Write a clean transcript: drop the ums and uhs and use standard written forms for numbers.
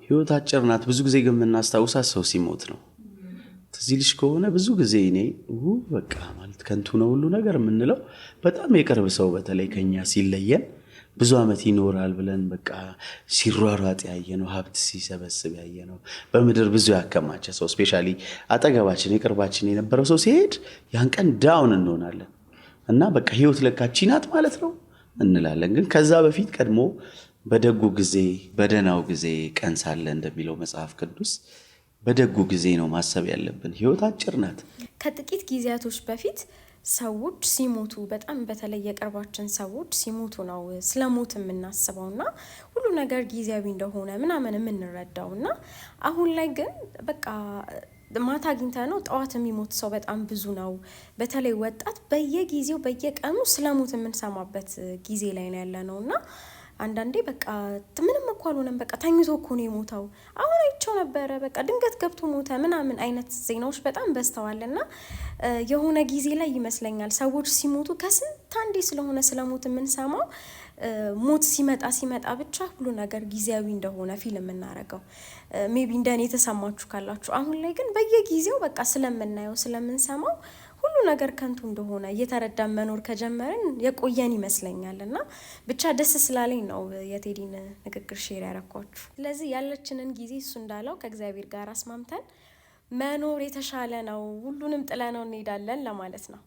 ህይወት አጭር ናት። ብዙ ጊዜ ግን የምናስታውሳት ሰው ሲሞት ነው። ትዝ ይልሽ ከሆነ ብዙ ጊዜ እኔ በቃ ማለት ከንቱ ነው ሁሉ ነገር የምንለው በጣም የቅርብ ሰው በተለይ ከኛ ሲለየን ብዙ ዓመት ይኖራል ብለን በቃ ሲሯሯጥ ያየነው ሀብት ሲሰበስብ ያየነው በምድር ብዙ ያከማቸ ሰው ስፔሻሊ አጠገባችን የቅርባችን የነበረው ሰው ሲሄድ ያን ቀን ዳውን እንሆናለን እና በቃ ህይወት ለካቺ ናት ማለት ነው እንላለን። ግን ከዛ በፊት ቀድሞ በደጉ ጊዜ በደናው ጊዜ ቀን ሳለ እንደሚለው መጽሐፍ ቅዱስ በደጉ ጊዜ ነው ማሰብ ያለብን። ህይወት አጭር ናት። ከጥቂት ጊዜያቶች በፊት ሰዎች ሲሞቱ በጣም በተለይ የቅርባችን ሰዎች ሲሞቱ ነው ስለሞት የምናስበውና ሁሉ ነገር ጊዜያዊ እንደሆነ ምናምን የምንረዳውና አሁን ላይ ግን በቃ ማታ አግኝተ ነው ጠዋት የሚሞት ሰው በጣም ብዙ ነው። በተለይ ወጣት በየጊዜው በየቀኑ ስለሞት የምንሰማበት ጊዜ ላይ ነው ያለነውና አንዳንዴ በቃ ምንም እኮ አልሆነም በቃ ተኝቶ እኮ ነው የሞተው አሁን አይቼው ነበረ በቃ ድንገት ገብቶ ሞተ ምናምን አይነት ዜናዎች በጣም በዝተዋልና የሆነ ጊዜ ላይ ይመስለኛል ሰዎች ሲሞቱ ከስንት አንዴ ስለሆነ ስለሞት የምንሰማው ሞት ሲመጣ ብቻ ሁሉ ነገር ጊዜያዊ እንደሆነ ፊልም እናረጋው ሜቢ እንደኔ ተሰማችሁ ካላችሁ። አሁን ላይ ግን በየጊዜው በቃ ስለምናየው ስለምንሰማው ሁሉ ነገር ከንቱ እንደሆነ እየተረዳን መኖር ከጀመርን የቆየን ይመስለኛልና ብቻ ደስ ስላለኝ ነው የቴዲን ንግግር ሼር ያረኳችሁ። ስለዚህ ያለችንን ጊዜ እሱ እንዳለው ከእግዚአብሔር ጋር አስማምተን መኖር የተሻለ ነው። ሁሉንም ጥለነው እንሄዳለን ለማለት ነው።